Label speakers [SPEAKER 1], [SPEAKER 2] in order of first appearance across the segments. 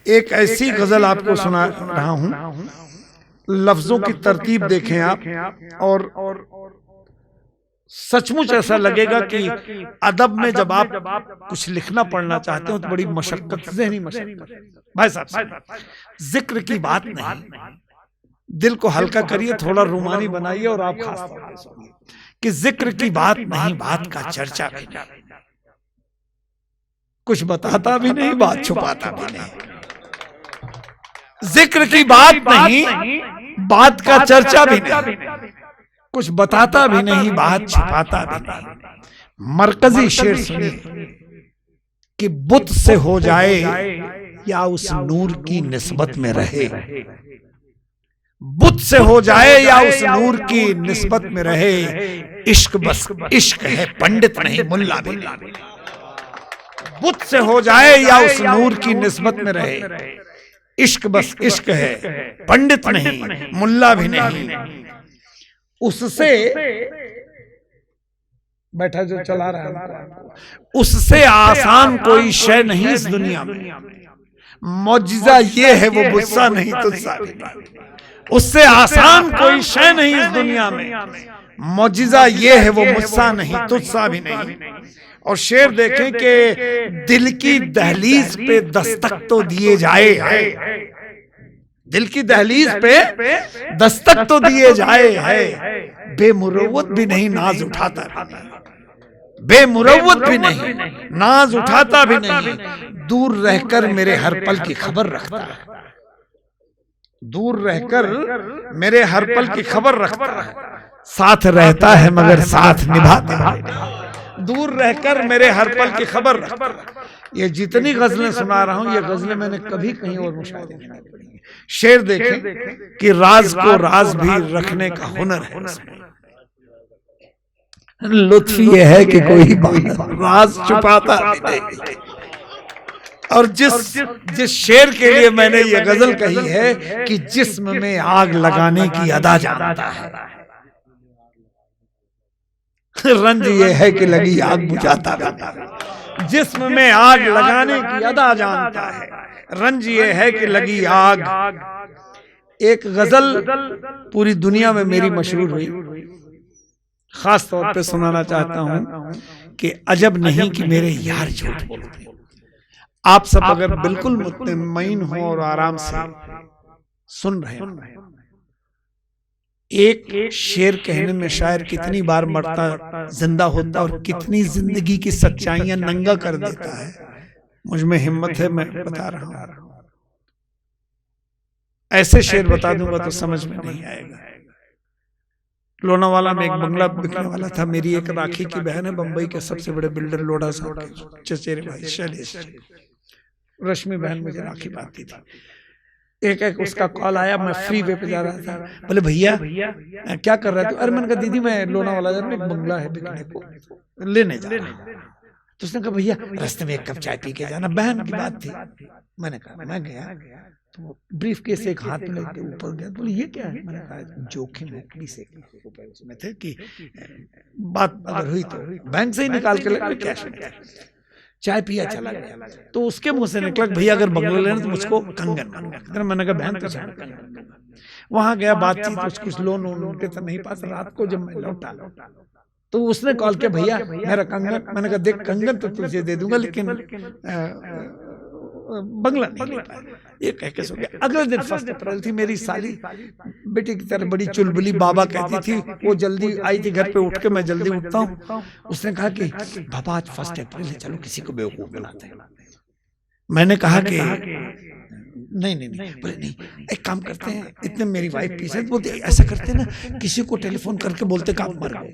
[SPEAKER 1] एक ऐसी गजल आपको सुना रहा हूं, लफ्जों की तरतीब देखें आप, और सचमुच ऐसा लगेगा कि अदब में जब आप कुछ लिखना पढ़ना चाहते हो तो बड़ी मशक्कत, ज़हनी मशक्कत। भाई साहब, जिक्र की बात नहीं, दिल को हल्का करिए, थोड़ा रूमानी बनाइए और आप खास तौर पर सुनिए कि जिक्र की बात नहीं, बात का चर्चा भी नहीं, कुछ बताता भी नहीं, बात छुपाता भी नहीं। जिक्र की बात नहीं, बात का चर्चा भी नहीं, कुछ बताता भी नहीं, बात छुपाता भी नहीं। मरकजी शेर सुनिए कि बुत से हो जाए या उस नूर की निस्बत में रहे, बुत से हो जाए या उस नूर की निस्बत में रहे, इश्क बस इश्क है, पंडित नहीं मुल्ला भी नहीं। बुत से हो जाए या उस नूर की निस्बत में रहे, इश्क बस इश्क है, पंडित नहीं मुल्ला भी नहीं। उससे बैठा जो चला रहा है, उससे आसान कोई शय नहीं इस दुनिया में, मौजिजा ये है वो गुस्सा नहीं तुझसा भी नहीं। उससे आसान कोई शय नहीं इस दुनिया में, मौजिजा ये है वो मुझसा नहीं तुझसा भी नहीं। और शेर देखें कि दिल की दहलीज पे दस्तक तो दिए जाए, दिल की दहलीज पे दस्तक तो दिए जाए है, बेमुरव्वत भी नहीं नाज उठाता भी नहीं, बेमुरव्वत भी नहीं नाज उठाता भी नहीं। दूर रहकर मेरे हर पल की खबर रखता है, दूर रहकर मेरे हर पल की खबर रखता है, साथ रहता है मगर साथ निभाता है। दूर रहकर मेरे हर पल की खबर रखता है। ये जितनी गजलें सुना रहा हूं, ये गजलें मैंने कभी कहीं और मुशाहिदे में नहीं पढ़ी। शेर देखें कि राज को राज भी रखने का हुनर है इसमें। लुत्फ ये है कि कोई राज छुपाता नहीं। और जिस शेर के लिए मैंने ये गजल कही है कि जिस्म में आग लगाने की अदा जानता है, रंज ये है कि लगी आग बुझाता है। जिस्म में आग लगाने की अदा जानता है, रंज ये है कि लगी आग। एक गजल पूरी दुनिया में मेरी मशहूर हुई, खास तौर पे सुनाना चाहता हूं कि अजब नहीं कि मेरे यार झूठ बोलते। आप सब अगर बिल्कुल मुतमईन हो और आराम से सुन रहे हो, एक शेर कहने में शायर कितनी बार मरता जिंदा होता और कितनी जिंदगी की सच्चाइयां नंगा कर देता है। मुझ में हिम्मत है, मैं बता रहा हूं। ऐसे शेर बता दूंगा तो समझ में नहीं आएगा। लोनावाला में एक बंगला बिकने वाला था। मेरी एक राखी की बहन है, बंबई के सबसे बड़े बिल्डर लोढ़ा साहब के चचेरे भाई शैलेश, रश्मि बहन मुझे राखी बांधती थी। एक उसका कॉल आया, मैं फ्री वे पे जा रहा था। बोले भैया क्या कर रहे थे? अरे मैंने कहा दीदी मैं लोनावाला जा रहा हूं, एक बंगला है बिकने को, लेने जा रहा हूं। तो उसने कहा भैया रास्ते में एक कप चाय पी के जाना। बहन की बात थी। मैंने कहा मैं गया, तो ब्रीफ केस एक हाथ में लेके ऊपर गया। बोले ये क्या है? मैंने कहा जोखिम है, 20 रुपए उसमें थे कि बात अगर हुई तो बैंक से ही निकाल के लगा, कैश में। चाय पिया चला गया। तो उसके मुंह से निकला भैया अगर बंगला लेना तो मुझको कंगन बनवा। मैंने कहा बहन तो कंगन। वहां गया, बातचीत, कुछ लोन उनके तो नहीं पास। रात को जब मैं लौटा तो उसने कॉल किया भैया मेरा कंगन। मैंने कहा देख कंगन तो तुझे दे दूंगा लेकिन बंगला नहीं ले पाया। ये कह के सो गया। अगले दिन 1 अप्रैल थी। मेरी साली बेटी की तरह बड़ी चुलबुली बाबा कहती थी, वो जल्दी आई थी घर पे। उठ के मैं जल्दी उठता हूँ। उसने कहा कि बाबा आज 1 अप्रैल है, चलो किसी को बेवकूफ बनाते हैं। मैंने कहा कि नहीं। बोले नहीं, एक काम करते हैं, इतने मेरी वाइफ पीछे बोलते ऐसा करते हैं ना, किसी को टेलीफोन करके बोलते कि आप मर गए।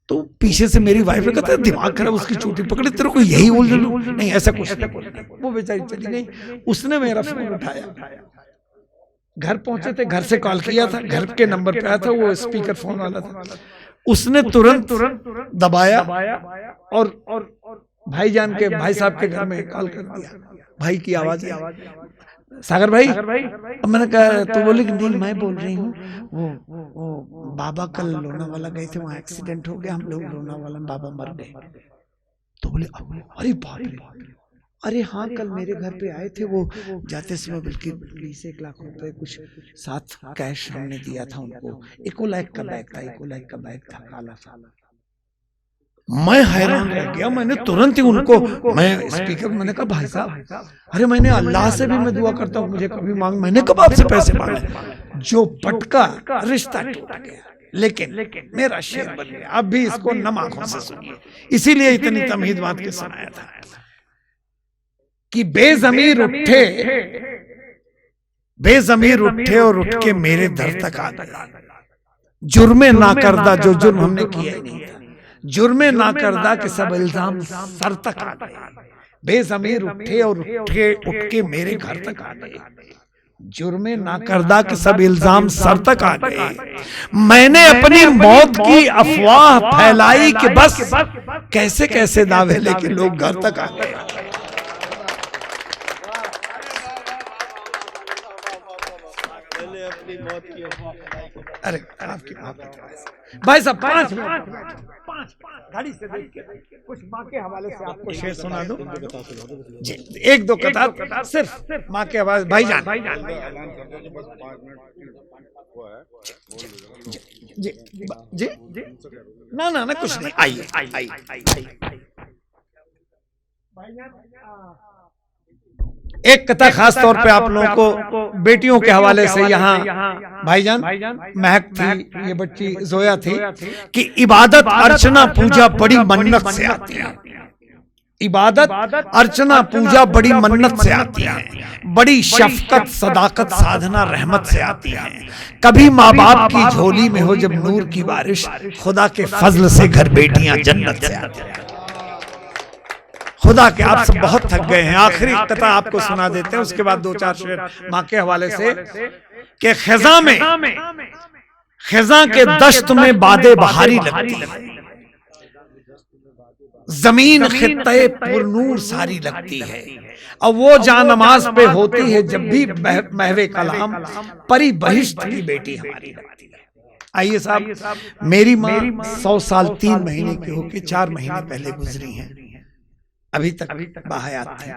[SPEAKER 1] तो पीछे से मेरी वाइफ ने कहा दिमाग खराब, उसकी चोटी पकड़ी, तेरे को यही उलझन नहीं, ऐसा कुछ नहीं। वो बेचारी चली गई। उसने मेरा फोन उठाया, घर पहुंचे थे, घर से कॉल किया था, घर के नंबर पे आया था, वो स्पीकर फोन वाला था। उसने तुरंत दबाया और भाईजान के भाई साहब के घर में कॉल कर दिया। भाई की आवाज है, सागर भाई। अब मैंने कहा तो बोले कि नहीं मैं बोल रही हूँ, वो बाबा कल लोनावाला गए थे, वहां एक्सीडेंट हो गया, हम लोग लोनावाला में बाबा मर गए। तो बोले अरे बाप रे, अरे हाँ, कल मेरे घर पे आए थे, वो जाते समय बल्कि 20-1 लाख रुपए कुछ साथ कैश हमने दिया था उनको। इकोलैक का बैग था, इकोलैक का बैग था, काला सा। मैं हैरान रह गया, मैंने तुरंत ही उनको, मैं स्पीकर मैंने कहा भाई साहब, अरे मैंने अल्लाह से भी मैं दुआ करता हूँ मुझे कभी मांग, मैंने कब आपसे पैसे मांगे। जो पटका, रिश्ता टूट गया, लेकिन मेरा शेर बन गया। अब भी इसको नम आंखों से सुनिए, इसीलिए इतनी तमहीद बात के सुनाया था कि बेजमीर उठे, बेजमीर उठे और उठ के मेरे दर तक आ गए। जुर्मे ना करदा, जो जुर्म हमने किया ही नहीं था, जुर्मे ना करदा के सब इल्जाम सर तक आ गए। बेजमीर उठे और उठ के मेरे घर तक आ गए। जुर्मे ना करदा के सब इल्जाम सर तक आ गए। मैंने अपनी मौत की अफवाह फैलाई कि बस कैसे कैसे दावे लेके लोग घर तक आ गए। अरे आपकी भाई साहब 5 मिनट गाड़ी से देख के कुछ माँ के हवाले से आपको शेर सुना दूं जी, 1-2 कथा सिर्फ माँ के हवाले। भाईजान जी जी जी ना कुछ नहीं, आइए। एक कथा खास तौर पे आप लोगों को बेटियों के हवाले से यहाँ भाईजान महक थी, ये बच्ची जोया थी कि इबादत अर्चना पूजा बड़ी मन्नत से आती है। इबादत अर्चना पूजा बड़ी मन्नत से आती है, बड़ी शफकत सदाकत साधना रहमत से आती है। कभी माँ बाप की झोली में हो जब नूर की बारिश, खुदा के फजल से घर बेटियां जन्नत से आती है। खुदा के आप सब बहुत थक गए हैं, आखिरी कथा आपको सुना देते हैं, उसके बाद 2-4 शेर माँ के हवाले से कि खिजा के दश्त में बादे बहारी लगती है, जमीन खित्ते पुरनूर सारी लगती है, और वो जान नमाज पे होती है जब भी महवे कलाम, परी बहिश्त की बेटी हमारी लगती है। आइए साहब, मेरी माँ 100 साल 3 महीने की होके 4 महीने पहले गुजरी हैं, अभी तक बाहयात थी।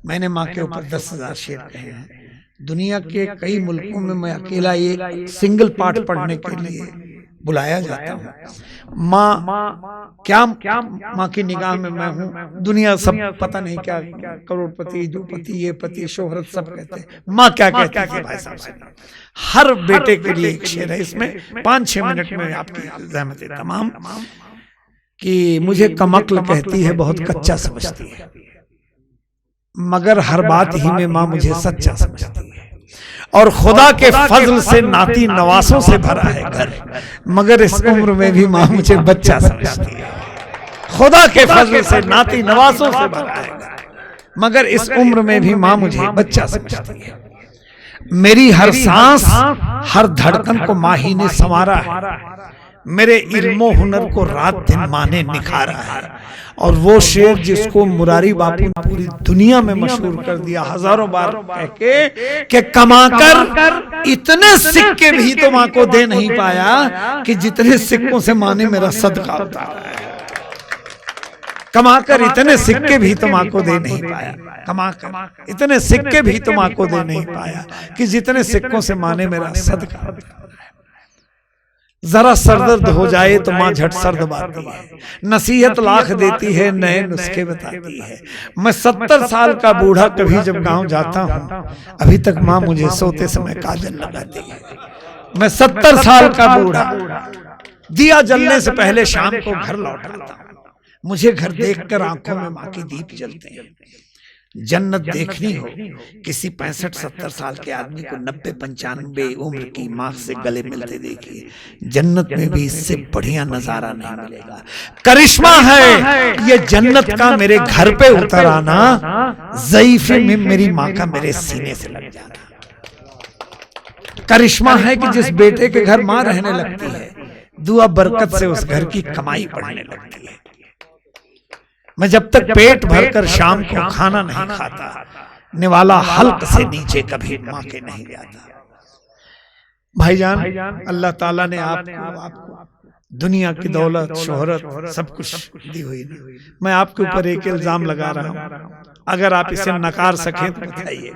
[SPEAKER 1] मैंने माँ के ऊपर 10,000 शेर कहे हैं। दुनिया के कई मुल्कों में मैं अकेला ये सिंगल पार्ट पढ़ने के लिए बुलाया जाता हूँ। माँ क्या माँ की निगाह में मैं हूँ, दुनिया सब पता नहीं क्या करोड़पति, जोपति, ये पति, शोहरत सब कहते हैं, माँ क्या कहती है भाई साहब। हर बेटे के लिए एक शेर है, इसमें 5-6 मिनट में आपकी ज़हमत तमाम कि मुझे कमक्ल कहती है बहुत कच्चा समझती है, मगर हर बात ही में माँ मुझे सच्चा समझती है। और खुदा के फजल से नाती नवासों से भरा है घर, मगर इस उम्र में भी माँ मुझे बच्चा समझती है। खुदा के फजल से नाती नवासों से भरा है घर, मगर इस उम्र में भी माँ मुझे बच्चा समझती है। मेरी हर सांस हर धड़कन को माँ ही ने संवारा है, मेरे इल्मो हुनर को रात दिन माँ ने निखारा है। और वो शेर जिसको मुरारी बापू ने पूरी दुनिया में मशहूर कर दिया हजारों बार कह के कि कमाकर इतने सिक्के भी तो माँ को दे नहीं पाया कि जितने सिक्कों से माँ ने मेरा सदका उतारा है। कमाकर इतने सिक्के भी तो माँ को दे नहीं पाया, कमाकर इतने सिक्के भी तो माँ को दे नहीं पाया कि जितने सिक्कों से माँ ने मेरा सदका। जरा सरदर्द हो जाए तो माँ झट सर दबाती है, नसीहत लाख देती है, नए नुस्खे बताती है। मैं 70 साल का बूढ़ा कभी जब गांव जाता हूँ, अभी तक माँ मुझे सोते समय काजल लगाती है। मैं 70 साल का बूढ़ा दिया जलने से पहले शाम को घर लौट आता हूँ, मुझे घर देखकर आंखों में माँ के दीप जलते हैं। जन्नत देखनी हो किसी 65-70 साल के आदमी को 90-95 उम्र की माँ से गले मिलते देखिए, जन्नत में भी इससे बढ़िया नजारा नहीं मिलेगा। करिश्मा है ये जन्नत का मेरे घर पे उतर आना, ज़ईफ़े में मेरी माँ का मेरे सीने से लग जाना। करिश्मा है कि जिस बेटे के घर माँ रहने लगती है, दुआ बरकत से उस घर की कमाई बढ़ने लगती है। मैं जब तक पेट भरकर शाम को खाना नहीं खाता, निवाला हल्क से नीचे कभी माँ के नहीं जाता। भाईजान, अल्लाह ताला ने आपको दुनिया की दौलत, शोहरत, सब कुछ दी हुई नहीं। मैं आपके ऊपर एक इल्जाम लगा रहा हूं, अगर आप इसे नकार सकें तो बताइए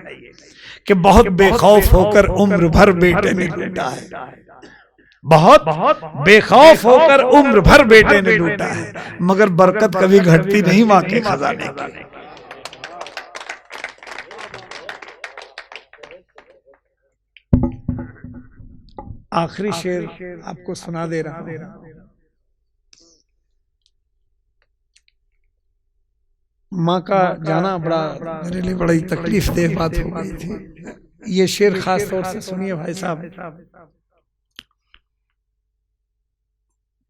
[SPEAKER 1] कि बहुत बेखौफ होकर उम्र भर बेटे ने लूटा है, बहुत बेखौफ होकर उम्र भर बेटे ने लूटा है, मगर बरकत कभी घटती नहीं मां के खजाने की। आखिरी शेर आपको सुना दे रहा हूं। माँ का जाना मेरे लिए बड़ी तकलीफ देह बात हो गई थी। ये शेर खास तौर से सुनिए भाई साहब,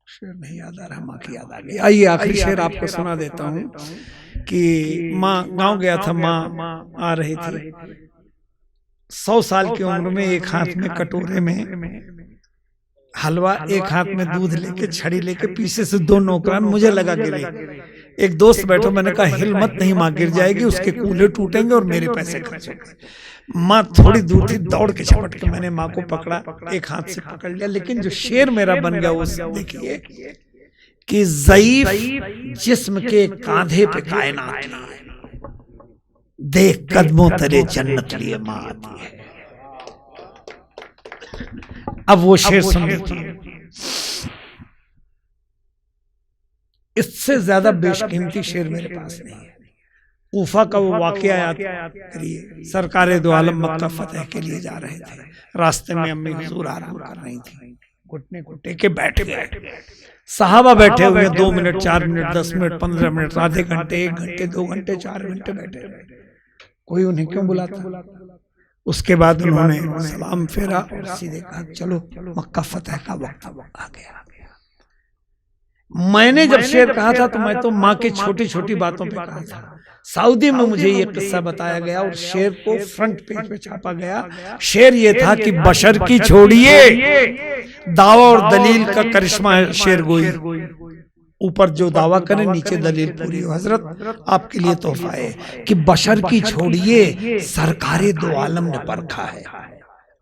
[SPEAKER 1] शेर नहीं याद आ रहा, माँ की याद आ गई। आइए आखिरी शेर आपको सुना देता हूँ कि माँ गांव गया था, माँ आ रही थी, 100 साल की उम्र में एक हाथ में कटोरे में हलवा, एक हाथ में दूध लेके, छड़ी लेके, पीछे से 2 नौकरान, मुझे लगा गिरे। एक दोस्त बैठो, मैंने कहा हिल मत, नहीं माँ गिर जाएगी, उसके कूल्हे टूटेंगे और मेरे पैसे खर्च होंगे। माँ थोड़ी दूर थी, दौड़ के झपट के मैंने माँ को पकड़ा, एक हाथ से पकड़ लिया। लेकिन जो शेर मेरा बन गया वो देखिए कि ज़ईफ जिस्म के कांधे पे कायनात लिए, देख कदमों तले जन्नत लिए माँ आती है। अब वो शेर सुन लीजिए, इससे ज्यादा बेशकीमती शेर मेरे पास नहीं है। ऊफा का वो वाकया याद करिए, सरकारे दो आलम मक्का फतेह के लिए जा रहे थे, रास्ते में अम्मी हुजूर आराम कर रही थी, घुटने घुटे के बैठ गए, सहाबा बैठे हुए 2 मिनट 4 मिनट 10 मिनट 15 मिनट, आधे घंटे 1 घंटे 2 घंटे 4 घंटे बैठे, कोई उन्हें क्यों बुलाता। उसके बाद उन्होंने सलाम फेरा और सीधे कहा चलो मक्का फतेह का वक्त आ गया। मैंने जब शेर कहा था तो मैं तो माँ की छोटी छोटी बातों पे कहा था। सऊदी में मुझे ये किस्सा बताया गया और शेर को फ्रंट पेज पे छापा गया। शेर ये था कि बशर की छोड़िए, दावा और दलील का करिश्मा है शेर गोई, ऊपर जो दावा करे नीचे दलील पूरी हो। हजरत आपके लिए तोहफा है कि बशर की छोड़िए, सरकारे दो आलम ने परखा है।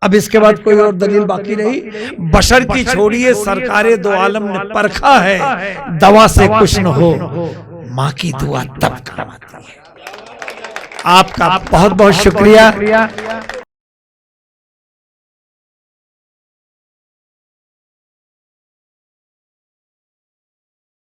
[SPEAKER 1] अब इसके बाद कोई और दलील बाकी रही? बशर की छोड़िए, सरकारे दो आलम ने परखा है, दवा से कुछ न हो माँ की दुआ तब काम आती है। आपका बहुत बहुत शुक्रिया।